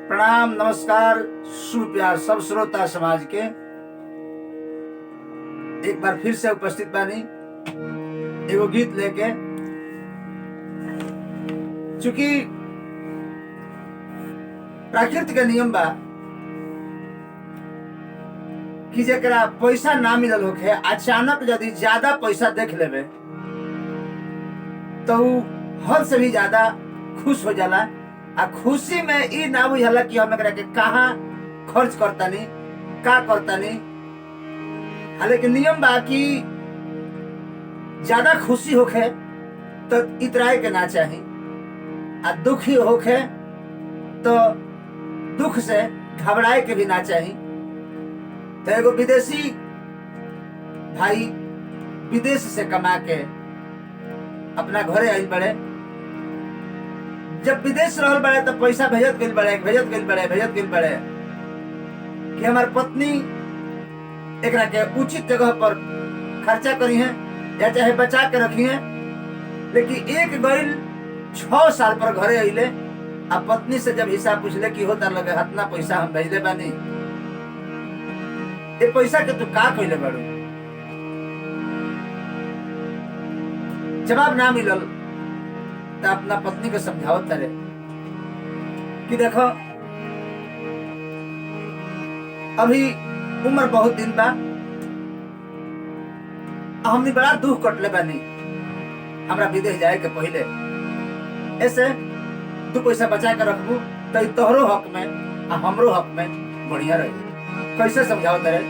प्रणाम, नमस्कार, शुभ प्यार सब श्रोता समाज के एक बार फिर से उपस्थित बानी एगो गीत लेके। चूंकि प्रकृति के नियम बा कि जेकरा पैसा ना मिलल होखे अचानक यदि ज्यादा पैसा देख लेवे तो उ हद से भी ज्यादा खुश हो जाला। आ खुशी में ई ना बुझाला कि हम एकरा के कहाँ खर्च करतानी का करतानी। हालांकि नियम बा कि ज्यादा खुशी होखे तो इतराए के ना चाही, आ दुखी होखे तो दुख से घबराए के भी ना चाही। तो एगो विदेशी भाई विदेश से कमा के अपना घरे आइल बड़े। जब विदेश रहल बड़े तो पैसा भेजत गइल बड़े कि हमार पत्नी एकरा के उचित जगह पर खर्चा करी है या चाहे बचा के रखी है। लेकिन एक गइल 6 साल पर घरे अइले आ पत्नी से जब हिसाब पूछले कि होता लगे हतना पैसा हम भेजले बानी, ये पैसा के तू का कइले बाड़ू। जवाब ना मिलल तो अपना पत्नी को समझावत करे कि देखो अभी उम्र बहुत दिन बा, हमने बड़ा दुख कटले बानी हमरा विदेश जाए के पहले। ऐसे 2 पैसा बचा के रखबू तो तोहरो हक में आ हमरो हक में बढ़िया रही। कैसे समझाओ तेरे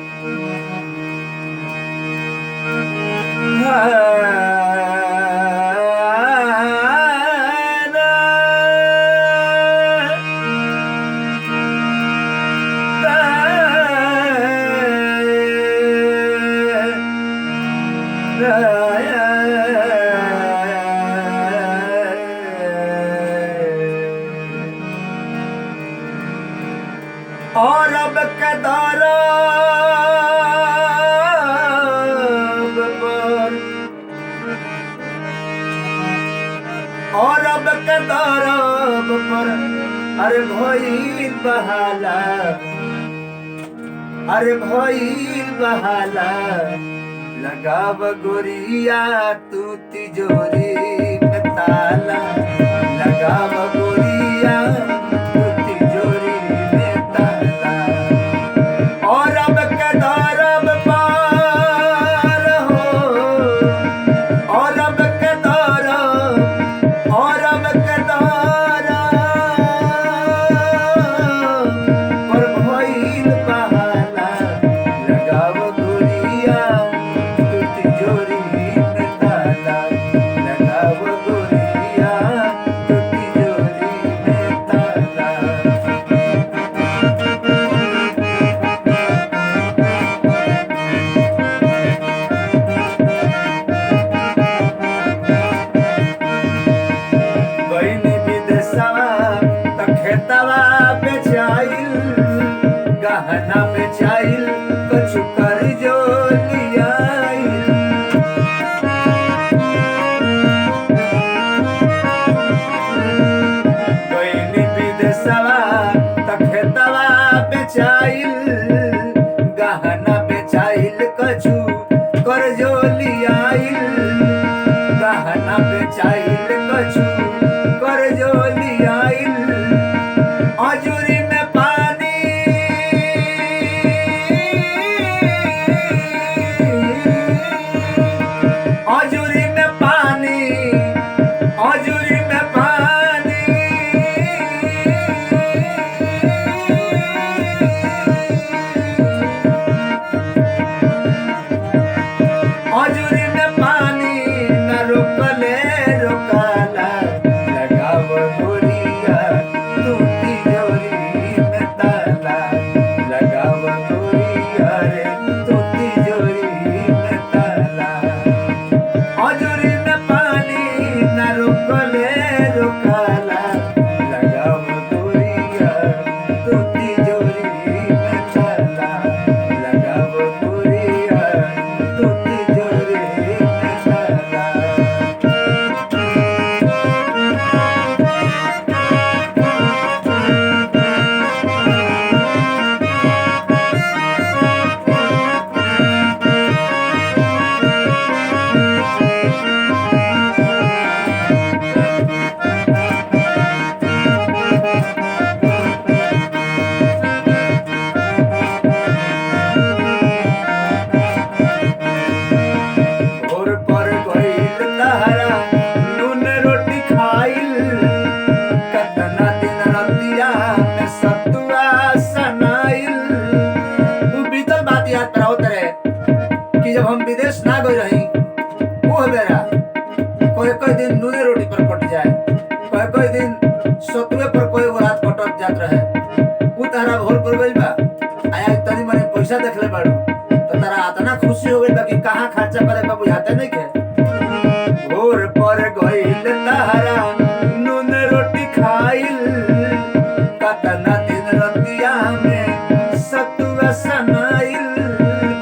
और अब कदर पर अरे भइल बहाला, अरे भइल बहाला लगाव गोरिया तू तिजोरी में ताला। लगाव गोरिया तू तिजोरी में ताला। और अब कदरब पार हो, और अब कदरब, और अब कदरब पर भइल बहाला लगाव गोरिया तू तिजोरी में ताला। लगाव गोरिया तू तिजोरी में ताला। गइनी विदेशवा त खेतवा बेचाइल, गहना बेचाइल, कछु कर्जो लियाइल। गइनी विदेशवा त खेतवा बेचाइल, गहना बेचाइल, कछु कर्जो लियाइल। गहना बेचाइल, कछु कर्जो लियाइल। अजूरी में पानी रतिया में सतुआ सनाइल। वो बीतल बात याद कराओ तेरे कि जब हम विदेश ना गई रही वो बेरा कोई कोई दिन नूने रोटी पर कट जाए, कोई कोई दिन सतुए पर कोई वो रात कटत जात रहे। वो तारा भोर पर गइल बा आया तनी मने पैसा देखले बाड़ू तो तारा इतना खुशी हो गइल बा कि कहाँ खर्चा करे का बुझाते नहीं के। भोर पर गइल तारा नून रोटी खाइल, कतना दिन रतिया में सतुआ सनाइल।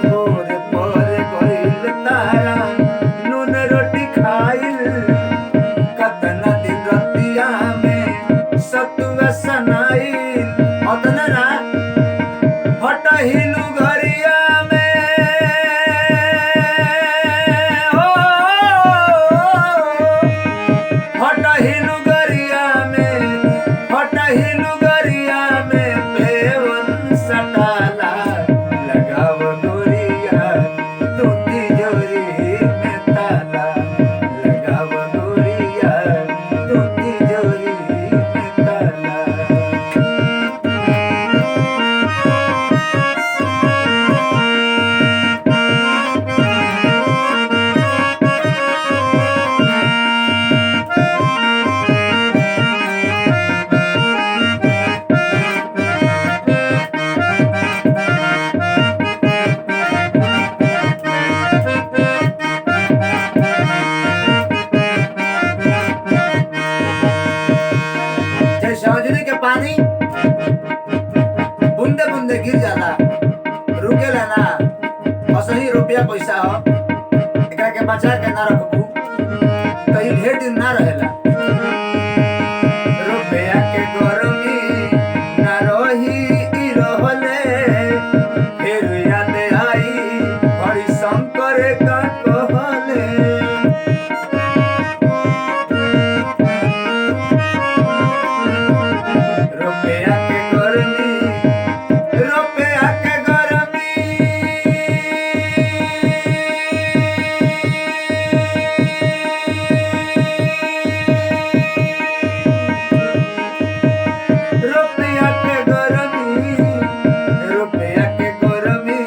भोर पर गइल तारा नून रोटी खाइल, कतना दिन रतिया में सतुआ सनाइल। अतना ना हटहिलु घरिया में हो, हटहिलु घरिया में, हटहिलु घरिया में पेवन सटाला। लगाव गोरिया तू तिजोरी में ताला, लगाव गोरिया तू तिजोरी में ताला। समझने के पानी बूंदे बूंदे गिर जाला, रुकेला ना। असली रुपया पैसा हो एकरा के बचा के ना रखबू तो ये ढेर दिन ना रहेला। रुपया के गरमी ना रही ई रहले, फिर याद आई हरि शंकर का कहले। रुपया के गरमी, रुपया के गरमी, रुपया के गरमी, रुपया के गरमी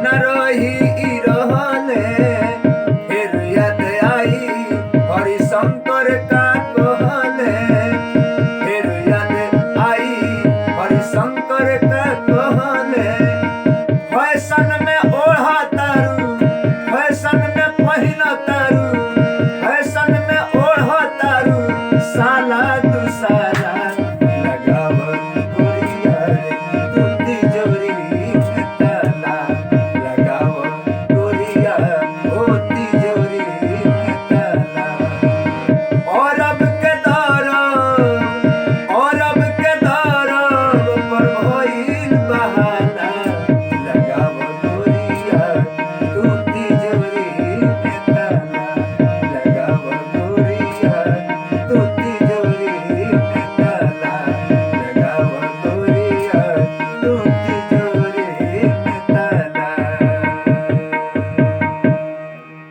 न रही ई रहले। फिर याद आई हरि शंकर का कहले, फिर याद आई हरि शंकर